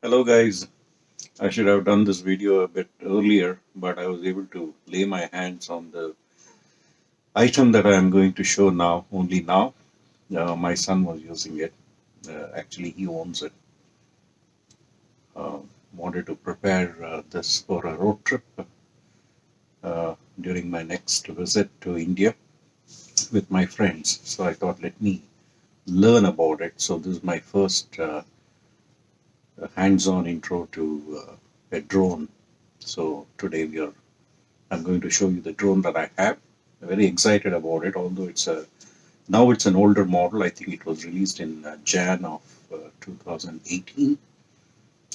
Hello guys, I should have done this video a bit earlier, but I was able to lay my hands on the item that I am going to show now, only now. My son was using it. Actually, he owns it. Uh, Wanted to prepare this for a road trip during my next visit to India with my friends. So I thought, let me learn about it. So this is my first hands-on intro to a drone. So today I'm going to show you the drone that I have. I'm very excited about it, although now it's an older model. I think it was released in Jan of 2018.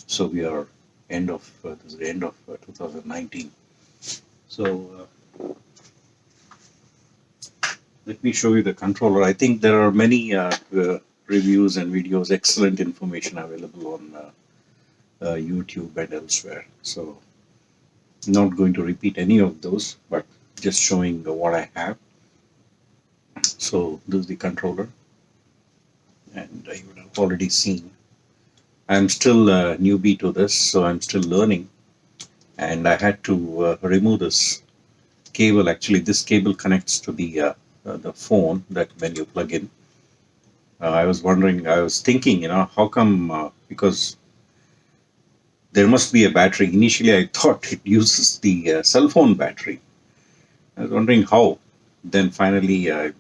So we are this is the end of 2019. So let me show you the controller. I think there are many reviews and videos, excellent information available on YouTube and elsewhere. So not going to repeat any of those, but just showing what I have. So this is the controller, and you would have already seen. I'm still a newbie to this, so I'm still learning, and I had to remove this cable. Actually, this cable connects to the phone that when you plug in. I was thinking, how come? Because there must be a battery. Initially, I thought it uses the cell phone battery. I was wondering how. Then finally, a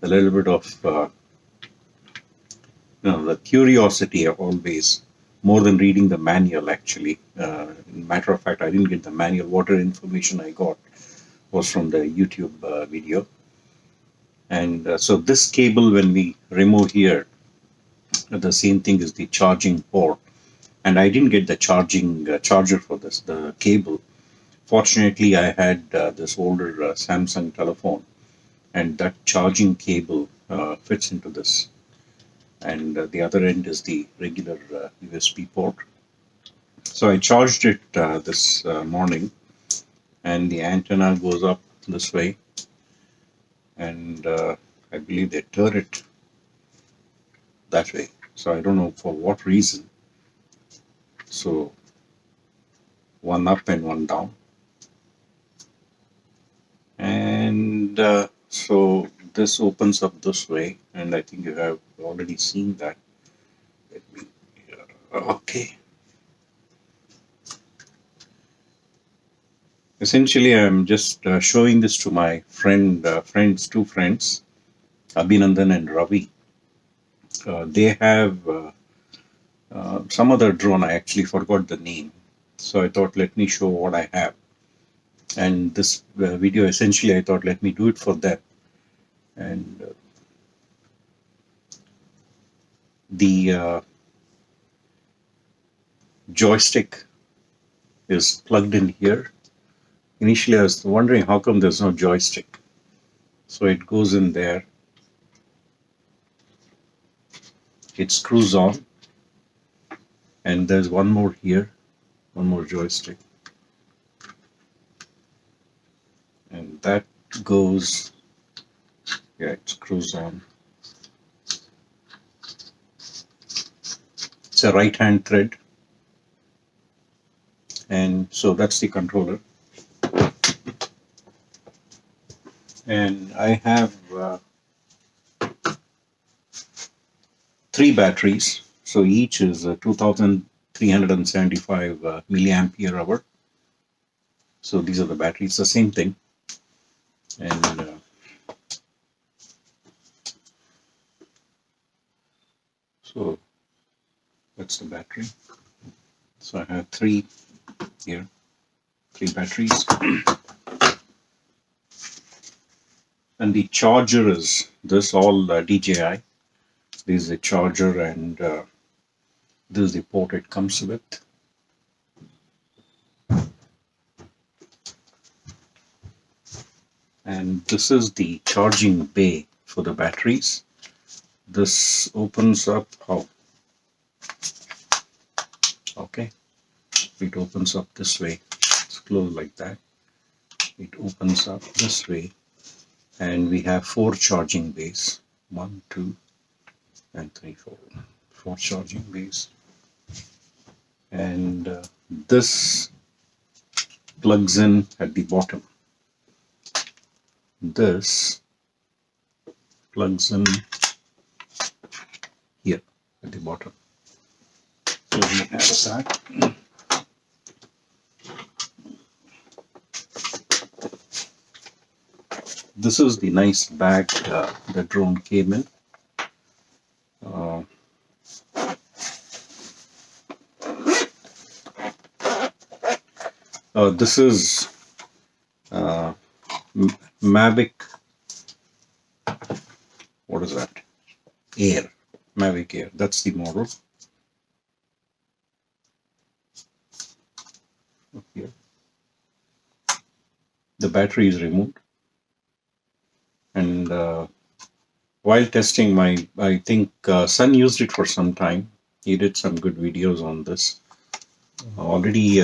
little bit of the curiosity always more than reading the manual. Actually, matter of fact, I didn't get the manual. Whatever information I got was from the YouTube video. And so this cable, when we remove here, the same thing is the charging port. And I didn't get the charging charger for this, the cable. Fortunately, I had this older Samsung telephone, and that charging cable fits into this. And the other end is the regular USB port. So I charged it this morning, and the antenna goes up this way, and I believe they turn it that way. So I don't know for what reason. So one up and one down, and so this opens up this way, and I think you have already seen that. Let me, okay. Essentially, I'm just showing this to my two friends, Abhinandan and Ravi. They have some other drone. I actually forgot the name. So I thought, let me show what I have. And this video, essentially, I thought, let me do it for them. And the joystick is plugged in here. Initially, I was wondering how come there's no joystick. So it goes in there. It screws on. And there's one more here, one more joystick. And that goes, yeah, it screws on. It's a right-hand thread. And so that's the controller. And I have 3 batteries. So each is 2375 milliampere hour. So these are the batteries, the same thing. And so that's the battery. So I have 3 here, 3 batteries. And the charger is this, all DJI. This is the charger, and this is the port it comes with. And this is the charging bay for the batteries. This opens up. Oh, okay. It opens up this way. It's closed like that. It opens up this way, and we have 4 charging bays. 1, 2, and 3, 4. 4 charging bays. and this plugs in at the bottom. This plugs in here at the bottom. So we have that. This is the nice bag the drone came in. This is Mavic. What is that? Air. Mavic Air. That's the model. Here. The battery is removed, and while testing, I think son used it for some time. He did some good videos on this. Already,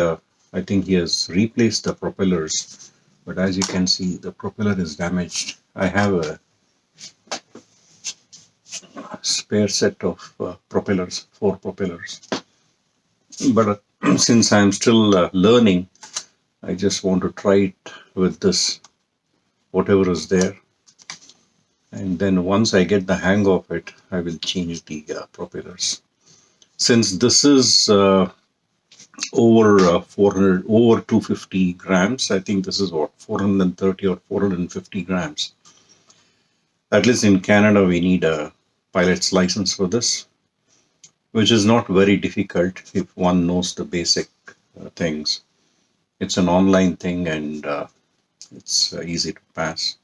I think he has replaced the propellers, but as you can see, the propeller is damaged. I have a spare set of propellers, 4 propellers, but since I'm still learning, I just want to try it with this, whatever is there, and then once I get the hang of it, I will change the propellers. Since this is over 400, over 250 grams, I think this is what, 430 or 450 grams. At least in Canada, we need a pilot's license for this, which is not very difficult if one knows the basic things. It's an online thing, and it's easy to pass.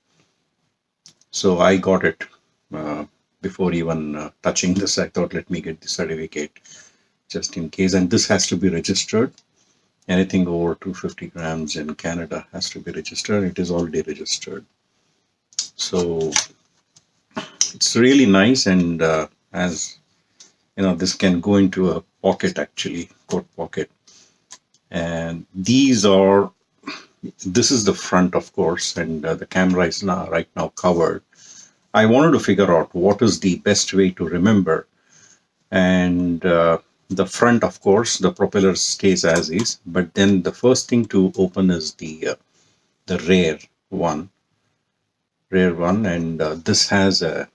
So I got it before even touching this. I thought, let me get the certificate just in case. And this has to be registered. Anything over 250 grams in Canada has to be registered. It is already registered. So it's really nice, and as you know, this can go into a pocket, actually, coat pocket. And this is the front, of course, and the camera is right now covered. I wanted to figure out what is the best way to remember. And the front, of course, the propeller stays as is, but then the first thing to open is the rear one, and this has a,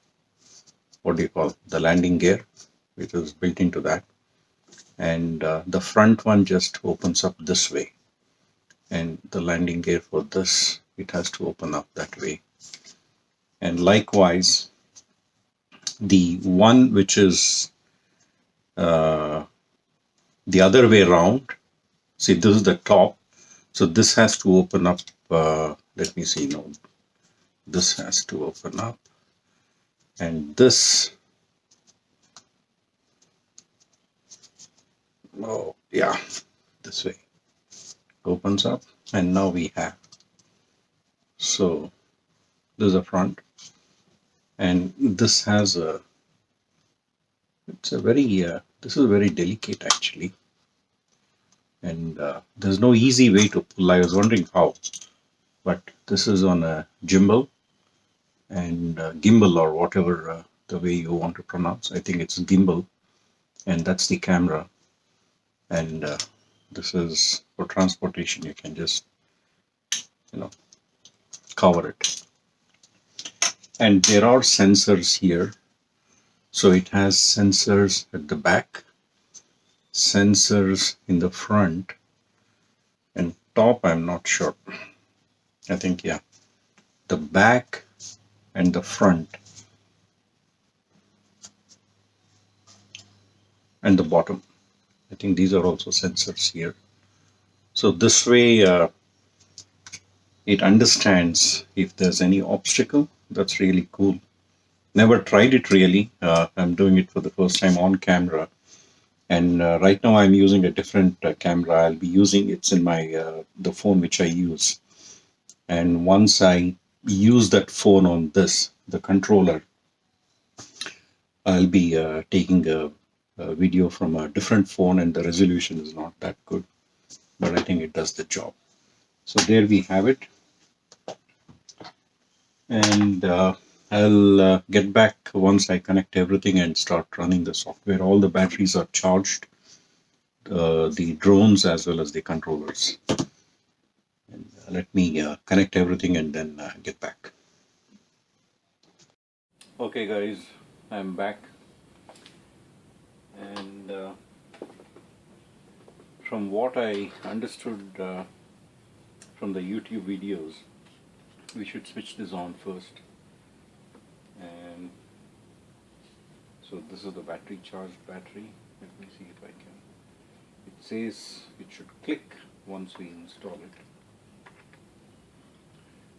what do you call, the landing gear, which is built into that, and the front one just opens up this way, and the landing gear for this, it has to open up that way. And likewise, the one which is the other way around, see, this is the top, so this has to open up. Let me see, no, this has to open up, and this, oh yeah, this way opens up, and now we have, so this is the front, and this has a, it's a very this is very delicate, actually, and there's no easy way to pull. I was wondering how, but this is on a gimbal, and gimbal, or whatever the way you want to pronounce. I think it's gimbal, and that's the camera, and this is for transportation. You can just, you know, cover it, and there are sensors here. So it has sensors at the back, sensors in the front, and top, I'm not sure. I think, yeah, the back and the front and the bottom. I think these are also sensors here. So this way, it understands if there's any obstacle. That's really cool. Never tried it really. I'm doing it for the first time on camera. And right now I'm using a different camera. I'll be using, it's in my the phone which I use. And once I use that phone on this, the controller, I'll be taking a video from a different phone, and the resolution is not that good, but I think it does the job. So there we have it. And I'll get back once I connect everything and start running the software. All the batteries are charged. the drones as well as the controllers. And let me connect everything and then get back. Okay, guys, I'm back, and from what I understood from the YouTube videos, we should switch this on first. And so this is the battery, charged battery. Let me see if I can. It says it should click once we install it.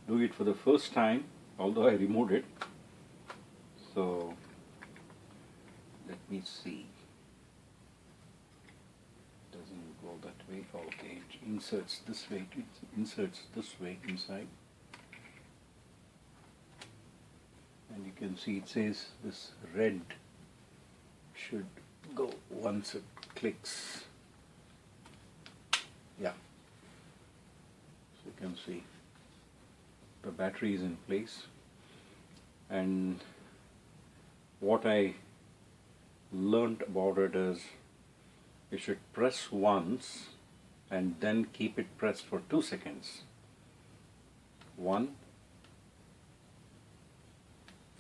Do it for the first time, although I removed it. So let me see. Doesn't go that way. Okay, it inserts this way. It inserts this way inside. And you can see it says this red should go once it clicks. Yeah. So you can see the battery is in place. And what I learned about it is you should press once and then keep it pressed for 2 seconds. 1.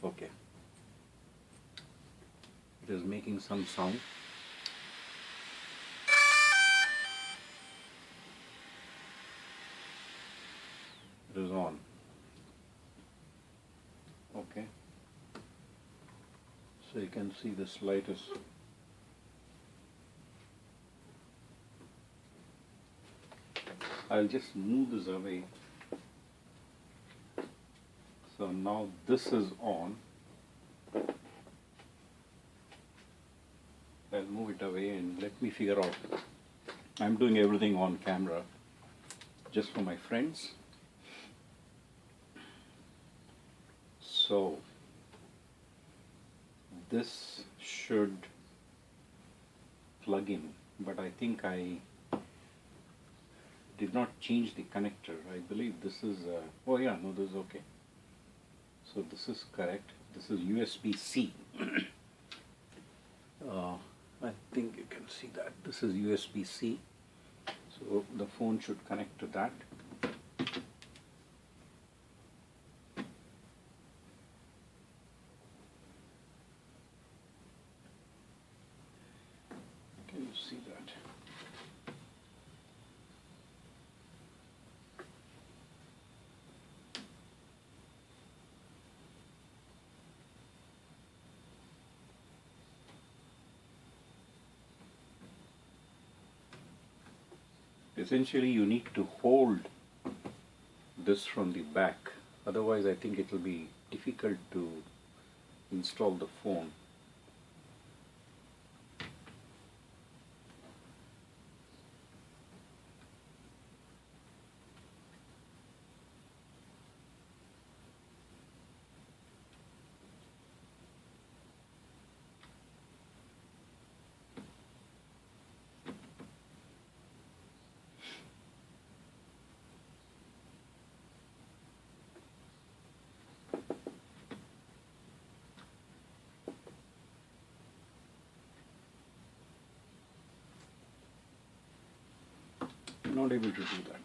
Okay. It is making some sound. It is on. Okay. So you can see this light is I'll just move this away. So now this is on. I'll move it away and let me figure out. I'm doing everything on camera just for my friends. So this should plug in, but I think I did not change the connector. I believe this is oh yeah, no, this is okay. So this is correct. This is USB-C. I think you can see that. This is USB-C. So the phone should connect to that. Can you see that? Essentially, you need to hold this from the back. Otherwise, I think it will be difficult to install the phone. Not able to do that.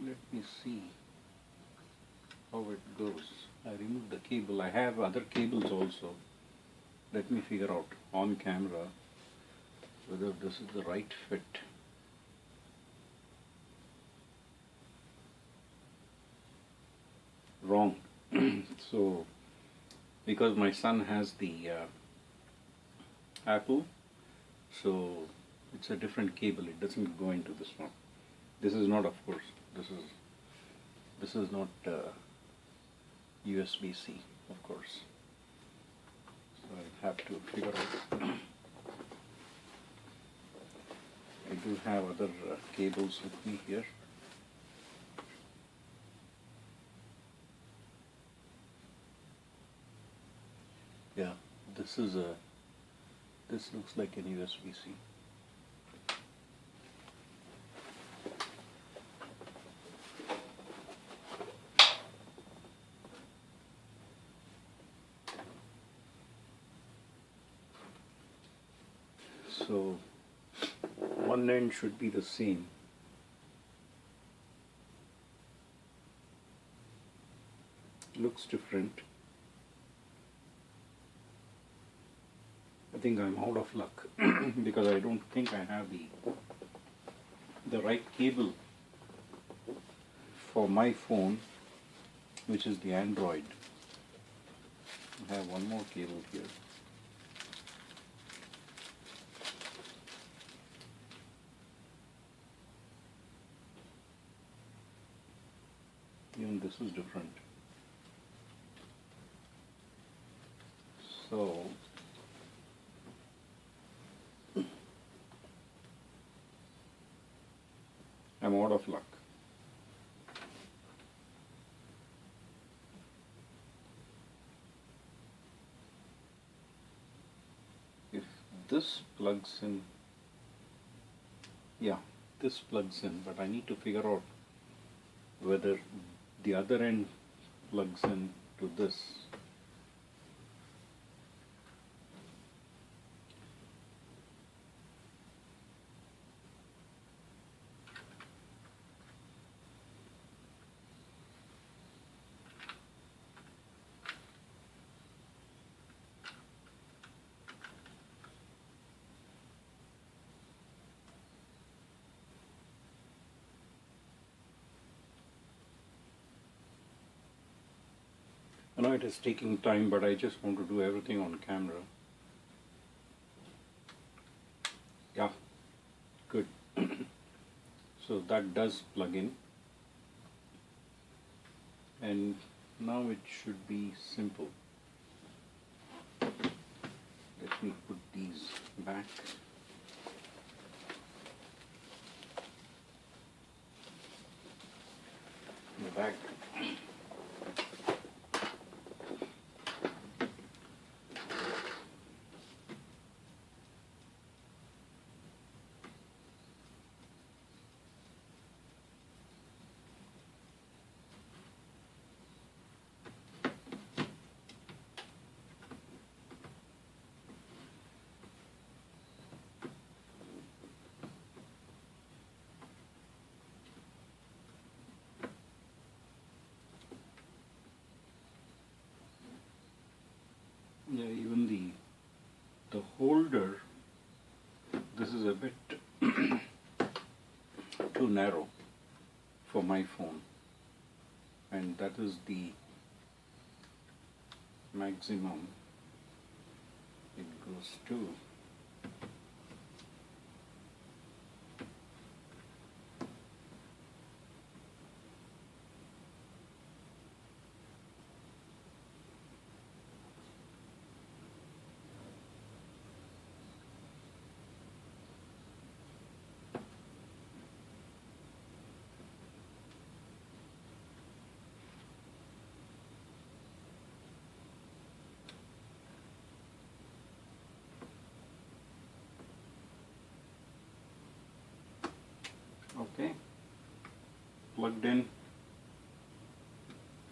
Let me see how it goes. I removed the cable. I have other cables also. Let me figure out on camera whether this is the right fit. Wrong. So because my son has the Apple, so it's a different cable. It doesn't go into this one. This is not, of course. This is not USB-C, of course. So I have to figure out. I do have other cables with me here. Yeah, this looks like an USB-C. So So one end should be the same. Looks different. I think I'm out of luck because I don't think I have the right cable for my phone, which is the Android. I have one more cable here. Even this is different. So I'm out of luck. If this plugs in, yeah, this plugs in, but I need to figure out whether the other end plugs in to this. I know it is taking time, but I just want to do everything on camera. Yeah, good. So that does plug in, and now it should be simple. Let me put these back. In the bag. Yeah, even the holder, this is a bit too narrow for my phone, and that is the maximum it goes to. Okay, plugged in,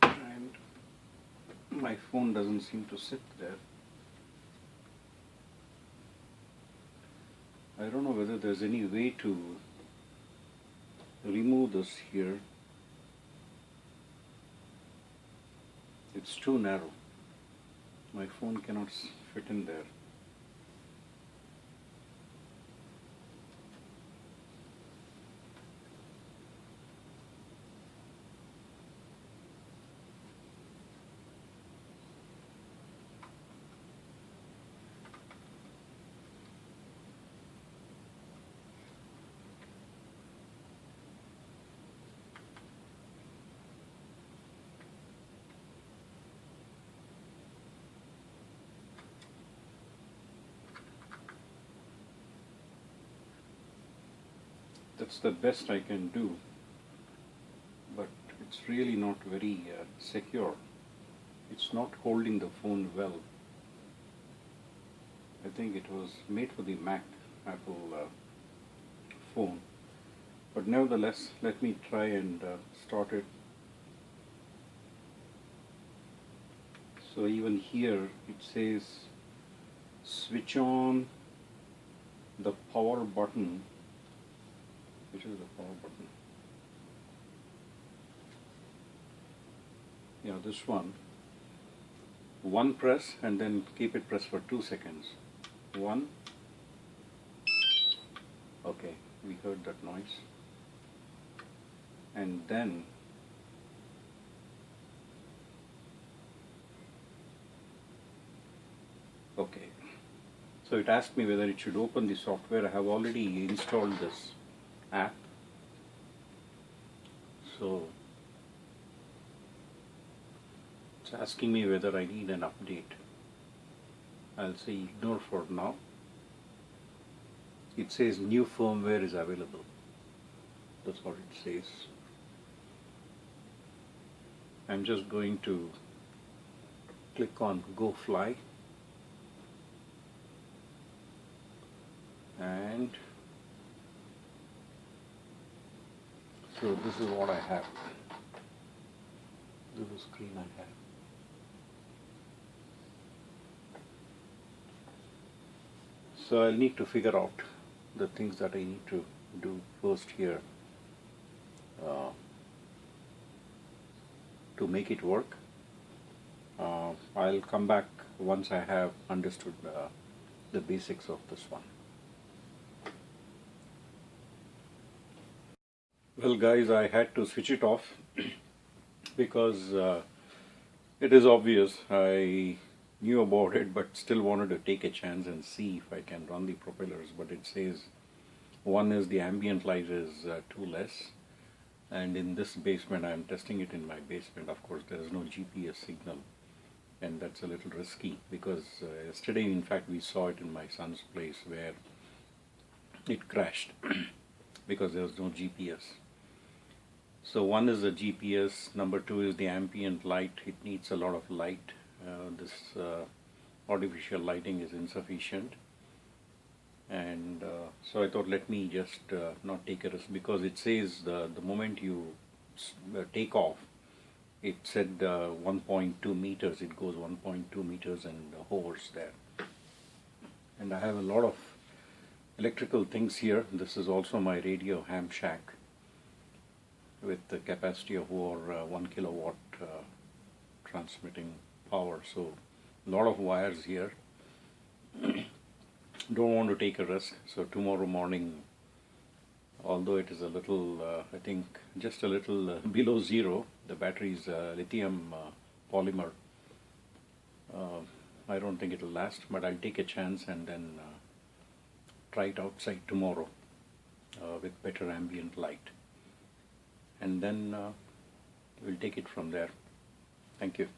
and my phone doesn't seem to sit there. I don't know whether there's any way to remove this here. It's too narrow. My phone cannot fit in there. That's the best I can do, but it's really not very secure. It's not holding the phone well. I think it was made for the Apple phone, but nevertheless, let me try and start it. So even here it says switch on the power button. Which is the power button? Yeah, this one. One press and then keep it pressed for 2 seconds. One. Okay, we heard that noise. And then okay. So it asked me whether it should open the software. I have already installed this app. So it's asking me whether I need an update. I'll say ignore for now. It says new firmware is available. That's what it says. I'm just going to click on Go Fly. And so this is what I have. This is the screen I have. So I'll need to figure out the things that I need to do first here to make it work. I'll come back once I have understood the basics of this one. Well guys, I had to switch it off because it is obvious. I knew about it but still wanted to take a chance and see if I can run the propellers, but it says one is the ambient light is too less, and in this basement, I am testing it in my basement, of course there is no GPS signal, and that's a little risky because yesterday in fact we saw it in my son's place where it crashed because there was no GPS. So one is the GPS, number two is the ambient light. It needs a lot of light. This artificial lighting is insufficient, and so I thought let me just not take a risk, because it says the moment you take off, it said 1.2 meters, it goes 1.2 meters and hovers there. And I have a lot of electrical things here. This is also my radio ham shack with the capacity of over 1 kilowatt transmitting power, so a lot of wires here. Don't want to take a risk, so tomorrow morning, although it is a little I think just a little below zero, the battery is lithium polymer, I don't think it will last, but I'll take a chance and then try it outside tomorrow with better ambient light, and then we'll take it from there. Thank you.